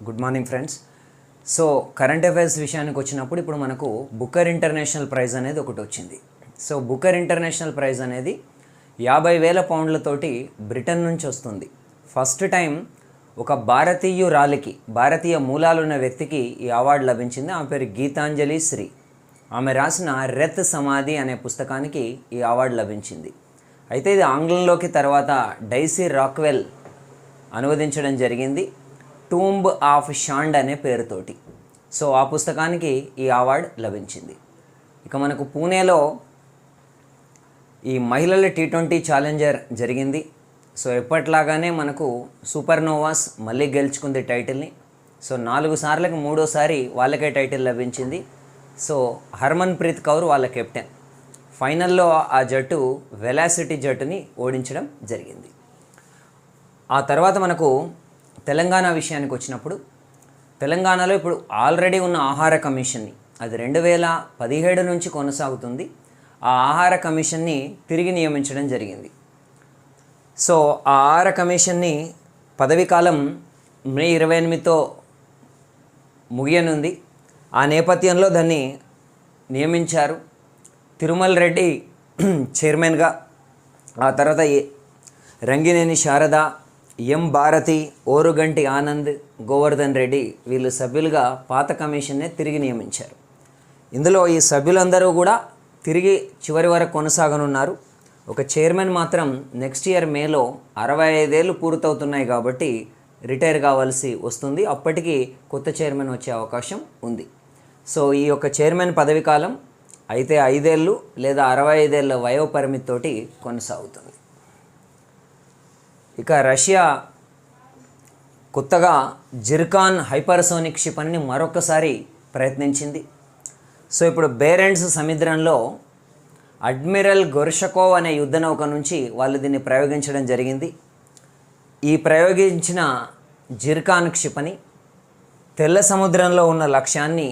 Good morning friends. So current affairs విషయానికి వచ్చినప్పుడు ఇప్పుడు మనకు బుకర్ ఇంటర్నేషనల్ ప్రైజ్ అనేది ఒకటి వచ్చింది. సో బుకర్ ఇంటర్నేషనల్ ప్రైజ్ అనేది 50,000 పౌండ్లతోటి బ్రిటన్ నుంచి వస్తుంది. ఫస్ట్ టైం ఒక భారతీయ మూలాలున్న వ్యక్తికి ఈ అవార్డు లభించింది. ఆమె పేరు గీతాంజలి శ్రీ. ఆమె రాసిన రెత్ సమాధి అనే పుస్తకానికి ఈ అవార్డు లభించింది. అయితే ఇది ఆంగ్లంలోకి తర్వాత డైసీ రాక్వెల్ అనువదించడం జరిగింది, టూంబ్ ఆఫ్ షాండ్ అనే పేరుతోటి. సో ఆ పుస్తకానికి ఈ అవార్డు లభించింది. ఇక మనకు పూణేలో ఈ మహిళల T20 ఛాలెంజర్ జరిగింది. సో ఎప్పట్లాగానే మనకు సూపర్ నోవాస్ మళ్ళీ గెలుచుకుంది టైటిల్ని. సో 4 సార్లకు 3వసారి వాళ్ళకే టైటిల్ లభించింది. సో హర్మన్ ప్రీత్ కౌర్ వాళ్ళ కెప్టెన్. ఫైనల్లో ఆ జట్టు వెలాసిటీ జట్టుని ఓడించడం జరిగింది. ఆ తర్వాత మనకు తెలంగాణ విషయానికి వచ్చినప్పుడు తెలంగాణలో ఇప్పుడు ఆల్రెడీ ఉన్న ఆహార కమిషన్ని, అది 2017 నుంచి కొనసాగుతుంది, ఆ ఆహార కమిషన్ని తిరిగి నియమించడం జరిగింది. సో ఆ ఆహార కమిషన్ని పదవీకాలం మే 28తో ముగియనుంది. ఆ నేపథ్యంలో దాన్ని నియమించారు. తిరుమల్ రెడ్డి చైర్మన్గా, ఆ తర్వాత రంగినేని శారద, ఎం భారతి, ఓరుగంటి ఆనంద్, గోవర్ధన్ రెడ్డి వీళ్ళు సభ్యులుగా పాత కమిషన్నే తిరిగి నియమించారు. ఇందులో ఈ సభ్యులందరూ కూడా తిరిగి చివరి వరకు కొనసాగనున్నారు. ఒక చైర్మన్ మాత్రం నెక్స్ట్ ఇయర్ మేలో 65 ఏళ్ళు పూర్తవుతున్నాయి కాబట్టి రిటైర్ కావాల్సి వస్తుంది. అప్పటికి కొత్త చైర్మన్ వచ్చే అవకాశం ఉంది. సో ఈ యొక్క చైర్మన్ పదవీకాలం అయితే 5 ఏళ్ళు లేదా 65 ఏళ్ళ వయోపరిమితితోటి కొనసాగుతుంది. ఇక రష్యా కొత్తగా జిర్కాన్ హైపర్సోనిక్ క్షిపణిని మరొకసారి ప్రయత్నించింది. సో ఇప్పుడు బేరెంట్స్ సముద్రంలో అడ్మిరల్ గొర్షకోవ్ అనే యుద్ధ నౌక నుంచి వాళ్ళు దీన్ని ప్రయోగించడం జరిగింది. ఈ ప్రయోగించిన జిర్కాన్ క్షిపణి తెల్ల సముద్రంలో ఉన్న లక్ష్యాన్ని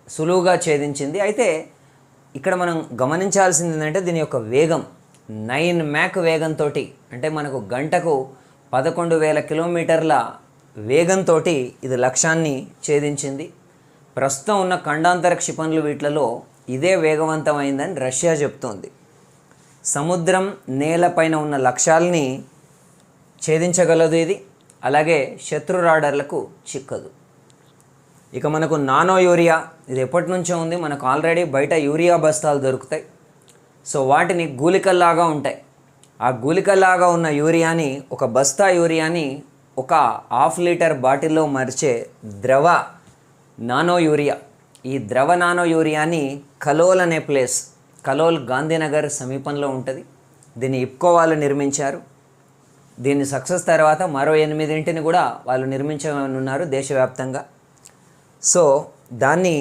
సులువుగా ఛేదించింది. అయితే ఇక్కడ మనం గమనించాల్సింది ఏంటంటే దీని యొక్క వేగం 9 మ్యాక్ వేగంతో, అంటే మనకు గంటకు 11,000 కిలోమీటర్ల వేగంతో ఇది లక్ష్యాన్ని ఛేదించింది. ప్రస్తుతం ఉన్న ఖండాంతర క్షిపణులు వీటిలలో ఇదే వేగవంతమైందని రష్యా చెప్తోంది. సముద్రం నేలపైన ఉన్న లక్ష్యాలని ఛేదించగలదు ఇది, అలాగే శత్రు రాడర్లకు చిక్కదు. ఇక మనకు నానో యూరియా, ఇది ఎప్పటి నుంచో ఉంది. మనకు ఆల్రెడీ బయట యూరియా బస్తాలు దొరుకుతాయి. సో వాటిని గూలికల్లాగా ఉంటాయి. ఆ గూలికల్లాగా ఉన్న యూరియాని, ఒక బస్తా యూరియాని ఒక 1/2 లీటర్ బాటిల్లో మరిచే ద్రవ నానో యూరియా. ఈ ద్రవ నానో యూరియాని కలోల్ అనే ప్లేస్, కలోల్ గాంధీనగర్ సమీపంలో ఉంటుంది. దీన్ని ఇప్కో వాళ్ళు నిర్మించారు. దీన్ని సక్సెస్ తర్వాత మరో 8 కూడా వాళ్ళు నిర్మించనున్నారు దేశవ్యాప్తంగా. సో దాన్ని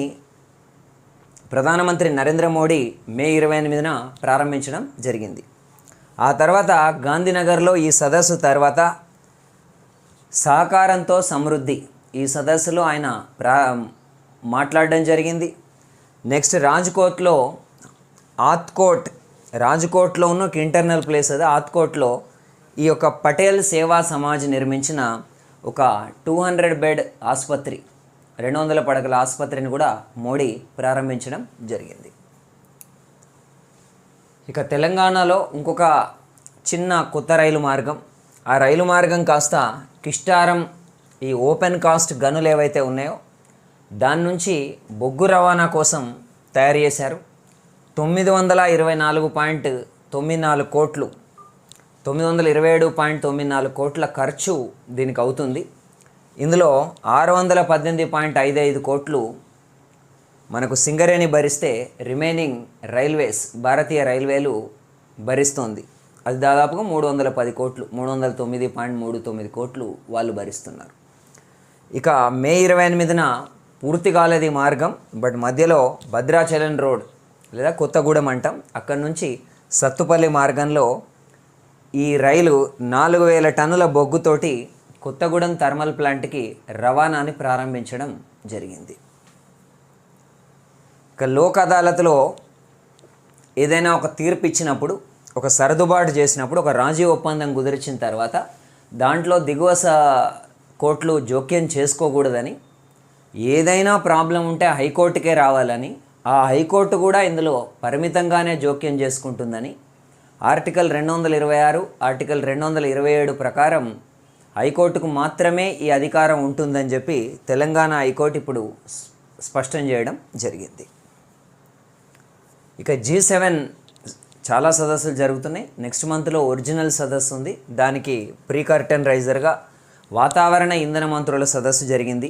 ప్రధానమంత్రి నరేంద్ర మోడీ మే 28న ప్రారంభించడం జరిగింది. ఆ తర్వాత గాంధీనగర్లో ఈ సదస్సు తర్వాత సహకారంతో సమృద్ధి, ఈ సదస్సులో ఆయన మాట్లాడడం జరిగింది. నెక్స్ట్ రాజ్కోట్లో ఉన్న ఒక ఇంటర్నల్ ప్లేస్, అది ఆత్కోట్లో ఈ యొక్క పటేల్ సేవా సమాజ్ నిర్మించిన ఒక 200 బెడ్ ఆసుపత్రి, 200 పడకల ఆసుపత్రిని కూడా మోడీ ప్రారంభించడం జరిగింది. ఇక తెలంగాణలో ఇంకొక చిన్న కొత్త రైలు మార్గం, ఆ రైలు మార్గం కాస్త కిష్టారం, ఈ ఓపెన్ కాస్ట్ గనులు ఏవైతే ఉన్నాయో దాని నుంచి బొగ్గు రవాణా కోసం తయారు చేశారు. 924.94 కోట్లు, 927.94 కోట్ల ఖర్చు దీనికి అవుతుంది. ఇందులో 618.55 కోట్లు మనకు సింగరేణి భరిస్తే రిమైనింగ్ రైల్వేస్, భారతీయ రైల్వేలు భరిస్తోంది. అది దాదాపుగా 310 కోట్లు, 309.39 కోట్లు వాళ్ళు భరిస్తున్నారు. ఇక మే 28న పూర్తి కాలేది మార్గం, బట్ మధ్యలో భద్రాచలం రోడ్ లేదా కొత్తగూడెం అంటాం, అక్కడి నుంచి సత్తుపల్లి మార్గంలో ఈ రైలు 4,000 టన్నుల బొగ్గుతోటి కొత్తగూడెం థర్మల్ ప్లాంట్కి రవాణాని ప్రారంభించడం జరిగింది. ఇక లోక్ అదాలత్లో ఏదైనా ఒక తీర్పు ఇచ్చినప్పుడు, ఒక సర్దుబాటు చేసినప్పుడు, ఒక రాజీ ఒప్పందం కుదిర్చిన తర్వాత దాంట్లో దిగువ కోర్టులు జోక్యం చేసుకోకూడదని, ఏదైనా ప్రాబ్లం ఉంటే హైకోర్టుకే రావాలని, ఆ హైకోర్టు కూడా ఇందులో పరిమితంగానే జోక్యం చేసుకుంటుందని ఆర్టికల్ 226, ఆర్టికల్ 227 ప్రకారం హైకోర్టుకు మాత్రమే ఈ అధికారం ఉంటుందని చెప్పి తెలంగాణ హైకోర్టు ఇప్పుడు స్పష్టం చేయడం జరిగింది. ఇక G7 చాలా సదస్సులు జరుగుతున్నాయి. నెక్స్ట్ మంత్లో ఒరిజినల్ సదస్సు ఉంది. దానికి ప్రీ కర్టెన్ రైజర్గా వాతావరణ ఇంధన మంత్రుల సదస్సు జరిగింది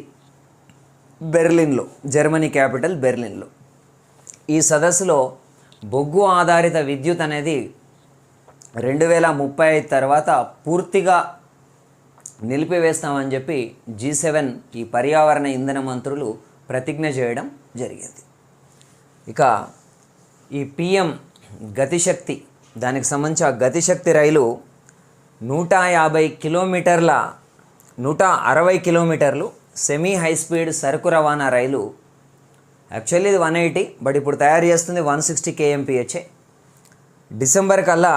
బెర్లిన్లో, జర్మనీ క్యాపిటల్ బెర్లిన్లో. ఈ సదస్సులో బొగ్గు ఆధారిత విద్యుత్ అనేది 2035 తర్వాత పూర్తిగా నిలిపివేస్తామని చెప్పి G7 ఈ పర్యావరణ ఇంధన మంత్రులు ప్రతిజ్ఞ చేయడం జరిగింది. ఇక ఈ PM గతిశక్తి, దానికి సంబంధించి ఆ గతిశక్తి రైలు 150 కిలోమీటర్ల 160 కిలోమీటర్లు సెమీ హై స్పీడ్ సరుకు రవాణా రైలు. యాక్చువల్లీ ఇది 180, బట్ ఇప్పుడు తయారు చేస్తుంది 160 kmph. డిసెంబర్ కల్లా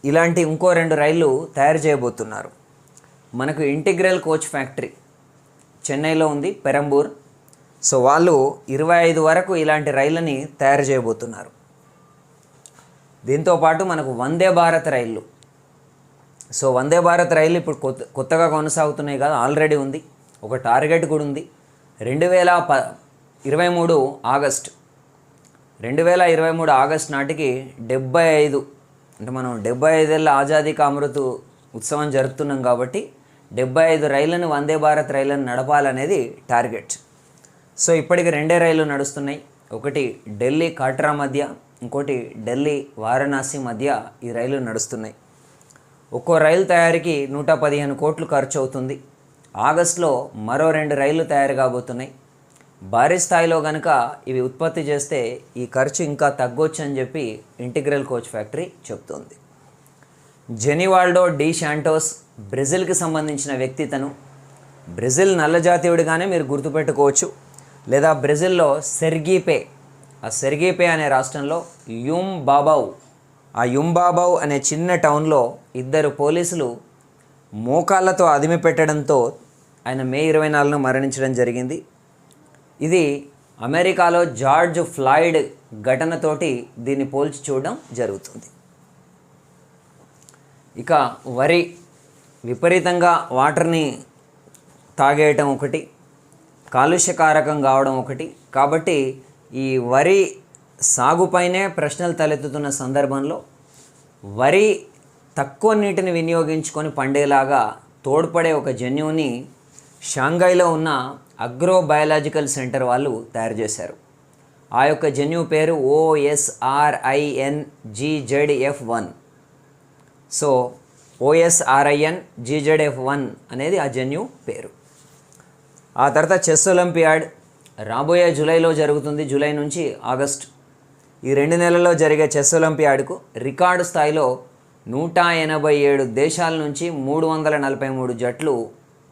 ఇలాంటి ఇంకో 2 రైళ్ళు తయారు చేయబోతున్నారు. మనకు ఇంటిగ్రల్ కోచ్ ఫ్యాక్టరీ చెన్నైలో ఉంది, పెరంబూర్. సో వాళ్ళు 25 వరకు ఇలాంటి రైళ్ళని తయారు చేయబోతున్నారు. దీంతోపాటు మనకు వందే భారత్ రైళ్ళు. సో వందే భారత్ రైళ్ళు ఇప్పుడు కొత్తగా కొనసాగుతున్నాయి కదా, ఆల్రెడీ ఉంది. ఒక టార్గెట్ కూడా ఉంది. 2023 ఆగస్ట్ నాటికి 75, అంటే మనం 75 ఏళ్ళ ఆజాదీ కా అమృత్ ఉత్సవం జరుపుతున్నాం కాబట్టి 75 రైళ్ళను, వందే భారత్ రైళ్ళను నడపాలనేది టార్గెట్. సో ఇప్పటికి 2 రైళ్ళు నడుస్తున్నాయి. ఒకటి ఢిల్లీ కాట్రా మధ్య, ఇంకోటి ఢిల్లీ వారణాసి మధ్య ఈ రైలు నడుస్తున్నాయి. ఒక్కో రైలు తయారీకి 115 కోట్లు ఖర్చు అవుతుంది. ఆగస్టులో మరో 2 రైళ్లు తయారు కాబోతున్నాయి. భారీ స్థాయిలో కనుక ఇవి ఉత్పత్తి చేస్తే ఈ ఖర్చు ఇంకా తగ్గొచ్చు అని చెప్పి ఇంటిగ్రల్ కోచ్ ఫ్యాక్టరీ చెప్తోంది. జెనివాల్డో డి శాంటోస్ బ్రెజిల్కి సంబంధించిన వ్యక్తి. తను బ్రెజిల్ నల్లజాతీయుడిగానే మీరు గుర్తుపెట్టుకోవచ్చు. లేదా బ్రెజిల్లో సెర్గీపే, ఆ సెర్గీపే అనే రాష్ట్రంలో యుంబాబౌ అనే చిన్న టౌన్లో 2 పోలీసులు మోకాళ్ళతో అదిమి పెట్టడంతో ఆయన మే 24న మరణించడం జరిగింది. ఇది అమెరికాలో జార్జ్ ఫ్లాయిడ్ ఘటనతోటి దీన్ని పోల్చి చూడడం జరుగుతుంది. ఇక వరి విపరీతంగా వాటర్ని తాగేయటం ఒకటి, కాలుష్యకారకం కావడం ఒకటి. కాబట్టి ఈ వరి సాగుపైనే ప్రశ్నలు తలెత్తుతున్న సందర్భంలో వరి తక్కువ నీటిని వినియోగించుకొని పండేలాగా తోడ్పడే ఒక జన్యువుని షాంఘైలో ఉన్న అగ్రోబయాలజికల్ సెంటర్ వాళ్ళు తయారు చేశారు. ఆ యొక్క జన్యువు పేరు OSRINGZF1. సో OSRINGZF1 అనేది ఆ జన్యువు పేరు. ఆ తర్వాత చెస్ ఒలింపియాడ్ రాబోయే జూలైలో జరుగుతుంది. జూలై నుంచి ఆగస్ట్, ఈ 2 నెలల్లో జరిగే చెస్ ఒలింపియాడ్కు రికార్డు స్థాయిలో 187 దేశాల నుంచి 343 జట్లు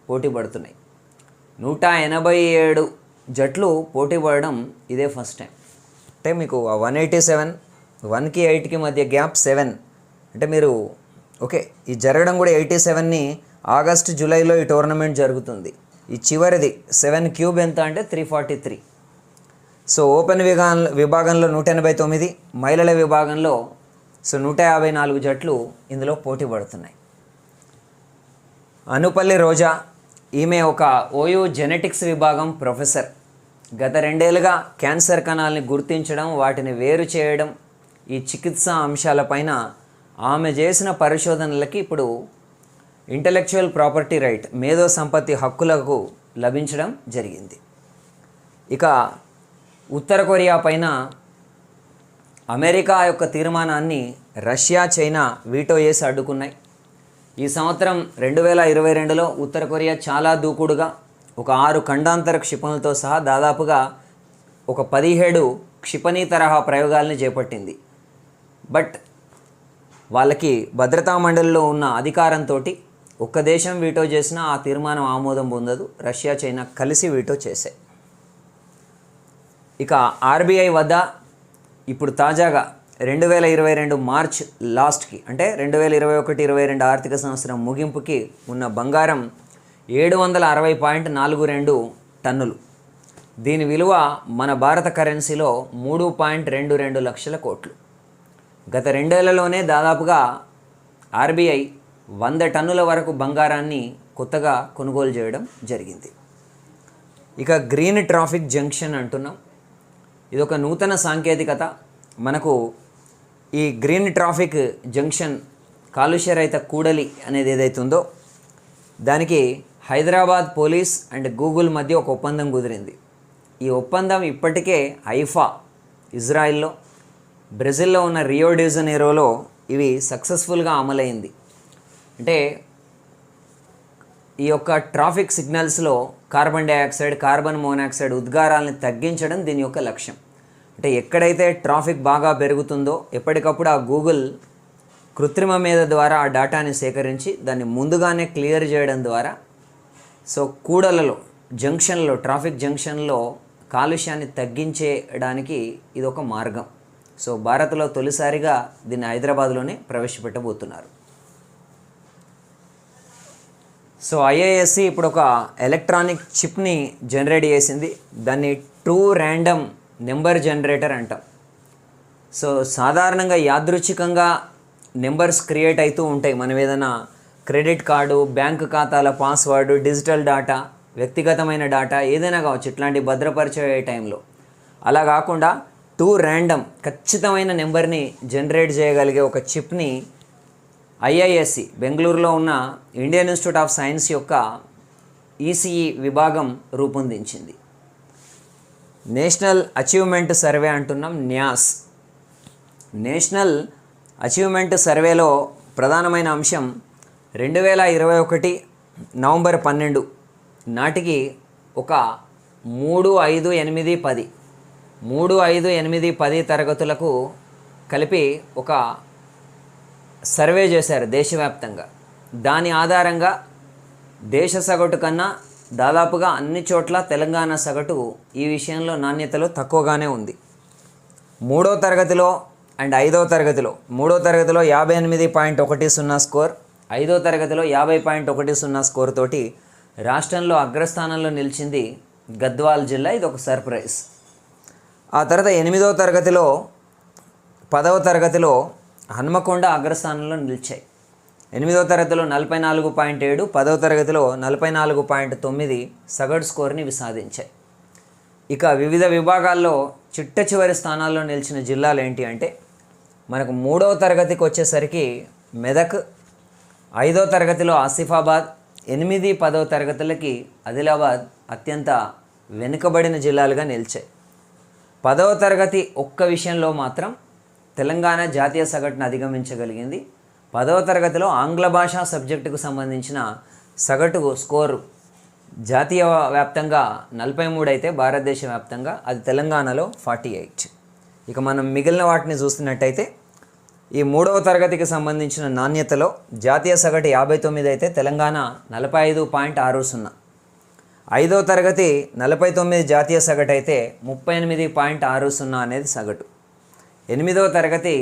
పోటీ పడుతున్నాయి. 187 జట్లు పోటీ పడడం ఇదే ఫస్ట్ టైం. అంటే మీకు 187, 1కి 8కి మధ్య గ్యాప్ 7. అంటే మీరు ఓకే, ఈ జరగడం కూడా 87ని ఆగస్టు జూలైలో ఈ టోర్నమెంట్ జరుగుతుంది. ఈ చివరిది 7 క్యూబ్ ఎంత అంటే 343. సో ఓపెన్ విభాగంలో 189, మహిళల విభాగంలో 154 జట్లు ఇందులో పోటీ పడుతున్నాయి. అనుపల్లి రోజా, ఈమె ఒక OU జెనెటిక్స్ విభాగం ప్రొఫెసర్. గత 2 ఏళ్ళుగా క్యాన్సర్ కణాలని గుర్తించడం, వాటిని వేరు చేయడం, ఈ చికిత్సా అంశాలపైన ఆమె చేసిన పరిశోధనలకి ఇప్పుడు ఇంటలెక్చువల్ ప్రాపర్టీ రైట్, మేధో సంపత్తి హక్కులకు లభించడం జరిగింది. ఇక ఉత్తర కొరియా పైన అమెరికా యొక్క తీర్మానాన్ని రష్యా, చైనా వీటో చేసి అడ్డుకున్నాయి. ఈ సంవత్సరం 2022లో ఉత్తర కొరియా చాలా దూకుడుగా ఒక 6 ఖండాంతర క్షిపణులతో సహా దాదాపుగా ఒక 17 క్షిపణి తరహా ప్రయోగాల్ని చేపట్టింది. బట్ వాళ్ళకి భద్రతా మండలిలో ఉన్న అధికారంతో ఒక్క దేశం వీటో చేసినా ఆ తీర్మానం ఆమోదం పొందదు. రష్యా, చైనా కలిసి వీటో చేశాయి. ఇక RBI వద్ద ఇప్పుడు తాజాగా 2022 మార్చ్ లాస్ట్కి, అంటే 2021-22 ఆర్థిక సంవత్సరం ముగింపుకి ఉన్న బంగారం 760.42 టన్నులు. దీని విలువ మన భారత కరెన్సీలో 3.22 లక్షల కోట్లు. గత 2 ఏళ్లలోనే దాదాపుగా ఆర్బీఐ 100 టన్నుల వరకు బంగారాన్ని కొత్తగా కొనుగోలు చేయడం జరిగింది. ఇక గ్రీన్ ట్రాఫిక్ జంక్షన్ అంటున్నాం. ఇదొక నూతన సాంకేతికత. మనకు ఈ గ్రీన్ ట్రాఫిక్ జంక్షన్ కాలుష్యరహిత కూడలి అనేది ఏదైతుందో దానికి హైదరాబాద్ పోలీస్ అండ్ గూగుల్ మధ్య ఒక ఒప్పందం కుదిరింది. ఈ ఒప్పందం ఇప్పటికే హైఫా ఇజ్రాయిల్లో, బ్రెజిల్లో ఉన్న రియో డి జనీరోలో ఇవి సక్సెస్ఫుల్గా అమలైంది. అంటే ఈ యొక్క ట్రాఫిక్ సిగ్నల్స్లో కార్బన్ డైఆక్సైడ్, కార్బన్ మోనాక్సైడ్ ఉద్గారాలను తగ్గించడం దీని యొక్క లక్ష్యం. అంటే ఎక్కడైతే ట్రాఫిక్ బాగా పెరుగుతుందో ఎప్పటికప్పుడు ఆ గూగుల్ కృత్రిమ మేధ ద్వారా ఆ డేటాని సేకరించి దాన్ని ముందుగానే క్లియర్ చేయడం ద్వారా సో కూడలలో, జంక్షన్లో, ట్రాఫిక్ జంక్షన్లో కాలుష్యాన్ని తగ్గించేయడానికి ఇది ఒక మార్గం. సో భారత్లో తొలిసారిగా దీన్ని హైదరాబాద్లోనే ప్రవేశపెట్టబోతున్నారు. సో ఐఐఎస్సి ఇప్పుడు ఒక ఎలక్ట్రానిక్ చిప్ని జనరేట్ చేసింది. దాన్ని ట్రూ ర్యాండమ్ నెంబర్ జనరేటర్ అంటాం. సో సాధారణంగా యాదృచ్ఛికంగా నెంబర్స్ క్రియేట్ అవుతూ ఉంటాయి. మనం ఏదైనా క్రెడిట్ కార్డు, బ్యాంకు ఖాతాల పాస్వర్డ్, డిజిటల్ డేటా, వ్యక్తిగతమైన డేటా ఏదైనా కావచ్చు ఇట్లాంటి భద్రపరిచే టైంలో. అలా కాకుండా ట్రూ ర్యాండమ్ ఖచ్చితమైన నెంబర్ని జనరేట్ చేయగలిగే ఒక చిప్ని ఐఐఎస్సి బెంగళూరులో ఉన్న ఇండియన్ ఇన్స్టిట్యూట్ ఆఫ్ సైన్స్ యొక్క ఈసీఈ విభాగం రూపొందించింది. నేషనల్ అచీవ్మెంట్ సర్వే అంటున్నాం, న్యాస్. నేషనల్ అచీవ్మెంట్ సర్వేలో ప్రధానమైన అంశం 2021 నవంబర్ 12 నాటికి ఒక 3, 5, 8, 10 3, 5, 8, 10 తరగతులకు కలిపి ఒక సర్వే చేశారు దేశవ్యాప్తంగా. దాని ఆధారంగా దేశ సగటు కన్నా దాదాపుగా అన్ని చోట్ల తెలంగాణ సగటు ఈ విషయంలో నాణ్యతలో తక్కువగానే ఉంది. 3వ తరగతిలో అండ్ 5వ తరగతిలో, 3వ తరగతిలో 58.10 స్కోర్, 5వ తరగతిలో 50.10 స్కోర్ తోటి రాష్ట్రంలో అగ్రస్థానంలో నిలిచింది గద్వాల్ జిల్లా. ఇది ఒక సర్ప్రైజ్. ఆ తర్వాత 8వ తరగతిలో, 10వ తరగతిలో హన్మకొండ అగ్రస్థానంలో నిలిచాయి. 8వ తరగతిలో 44.7, 10వ తరగతిలో 44.9 సగటు స్కోర్ని సాధించాయి. ఇక వివిధ విభాగాల్లో చిట్ట చివరి స్థానాల్లో నిలిచిన జిల్లాలు ఏంటి అంటే మనకు 3వ తరగతికి వచ్చేసరికి మెదక్, 5వ తరగతిలో ఆసిఫాబాద్, 8, 10వ తరగతులకి ఆదిలాబాద్ అత్యంత వెనుకబడిన జిల్లాలుగా నిలిచాయి. 10వ తరగతి ఒక్క విషయంలో మాత్రం తెలంగాణ జాతీయ సగటును అధిగమించగలిగింది. 10వ తరగతిలో ఆంగ్ల భాషా సబ్జెక్టుకు సంబంధించిన సగటు స్కోరు జాతీయ వ్యాప్తంగా 43 అయితే భారతదేశ వ్యాప్తంగా అది తెలంగాణలో 48. ఇక మనం మిగిలిన వాటిని చూస్తున్నట్టయితే ఈ 3వ తరగతికి సంబంధించిన నాణ్యతలో జాతీయ సగటు 59 అయితే తెలంగాణ 45.60. 5వ తరగతి 49 జాతీయ సగటు అయితే 38.60 అనేది సగటు. 8వ తరగతి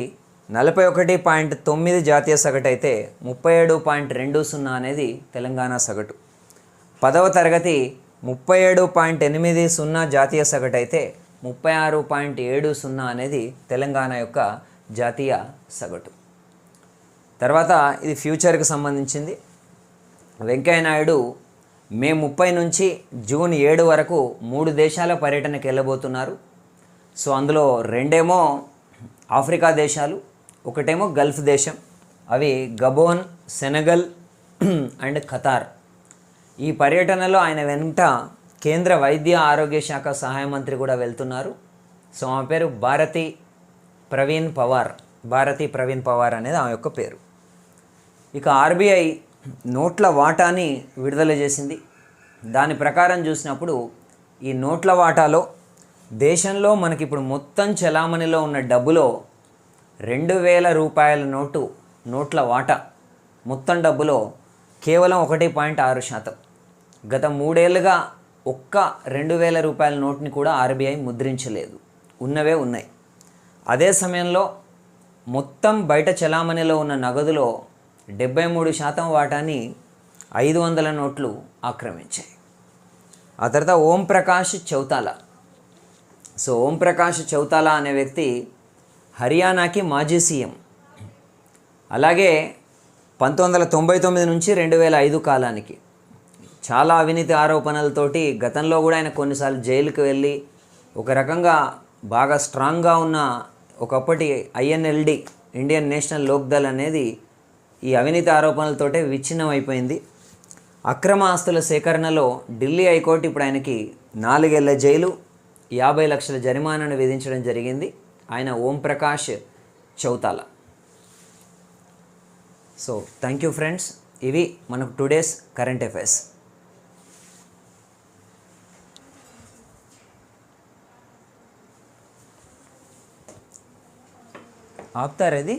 41.9 జాతీయ సగటు అయితే 37.20 అనేది తెలంగాణ సగటు. 10వ తరగతి 37.80 జాతీయ సగటు అయితే 36.70 అనేది తెలంగాణ యొక్క జాతీయ సగటు. తర్వాత ఇది ఫ్యూచర్కి సంబంధించింది. వెంకయ్యనాయుడు మే 30 నుంచి జూన్ 7 వరకు 3 దేశాల పర్యటనకు వెళ్ళబోతున్నారు. సో అందులో 2 ఆఫ్రికా దేశాలు, 1 గల్ఫ్ దేశం. అవి గబోన్, సెనగల్ అండ్ ఖతార్. ఈ పర్యటనలో ఆయన వెంట కేంద్ర వైద్య ఆరోగ్య శాఖ సహాయ మంత్రి కూడా వెళ్తున్నారు. సో ఆమె పేరు భారతి ప్రవీణ్ పవార్ అనేది ఆమె యొక్క పేరు. ఇక ఆర్బీఐ నోట్ల వాటాని విడుదల చేసింది. దాని ప్రకారం చూసినప్పుడు ఈ నోట్ల వాటాలో దేశంలో మనకి ఇప్పుడు మొత్తం చలామణిలో ఉన్న డబ్బులో 2000 రూపాయల నోట్ల వాటా మొత్తం డబ్బులో కేవలం 1.6%. గత 3 ఏళ్ళుగా ఒక్క 2000 రూపాయల నోట్ని కూడా ఆర్బీఐ ముద్రించలేదు, ఉన్నవే ఉన్నాయి. అదే సమయంలో మొత్తం బయట చలామణిలో ఉన్న నగదులో 73% వాటాని 500 నోట్లు ఆక్రమించాయి. ఆ తర్వాత ఓం ప్రకాష్ చౌతాలా. సో ఓం ప్రకాష్ చౌతాలా అనే వ్యక్తి హర్యానాకి మాజీ సీఎం. అలాగే 1999 నుంచి 2005 కాలానికి చాలా అవినీతి ఆరోపణలతోటి గతంలో కూడా ఆయన కొన్నిసార్లు జైలుకి వెళ్ళి ఒక రకంగా బాగా స్ట్రాంగ్గా ఉన్న ఒకప్పటి INLD ఇండియన్ నేషనల్ లోక్దల్ అనేది ఈ అవినీతి ఆరోపణలతోటే విచ్ఛిన్నం అయిపోయింది. అక్రమ ఆస్తుల సేకరణలో ఢిల్లీ హైకోర్టు ఇప్పుడు ఆయనకి 4 ఏళ్ల జైలు 50 లక్షల జరిమానాను విధించడం జరిగింది. ఆయన Om Prakash Chautala. So thank you friends. ఇవి మనకు టుడేస్ కరెంట్ అఫైర్స్. ఆపుతారు ఇది.